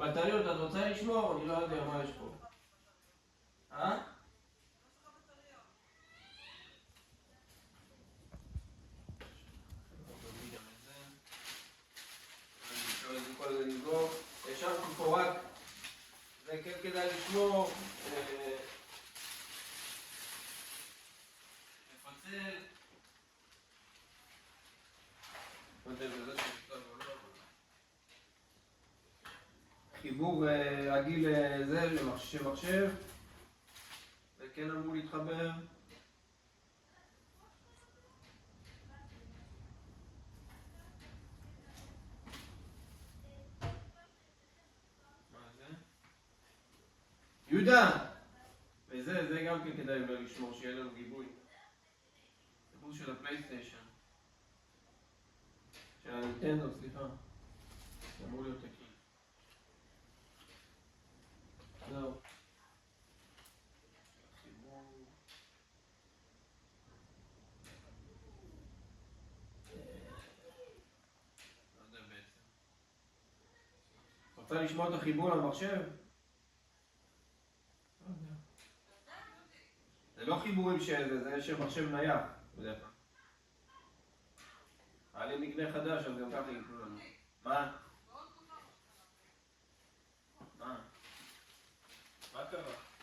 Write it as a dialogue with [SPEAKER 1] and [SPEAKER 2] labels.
[SPEAKER 1] הבטריות, את רוצה לשמור? אני לא יודע מה יש פה. השארתי פה רק, זה כן כדאי לשמור, לפצל. חיבור רגיל לזה, למחשב, זה כן אמור להתחבר. יהודה! וזה גם כן כדאי לשמור, שיהיה לנו גיבוי. גיבוי של הפלייסטיישן. של הנינטנדו, סליחה. זה אמור להיות תקין. זהו. חיבור. לא יודע בעצם. רוצה לשמוע את החיבור למחשב? זה לא חיבורים של זה של מחשב נייח, בדרך כלל. היה לי מקנה חדש, אז גם ככה יקנו לנו. מה? מה? מה קרה?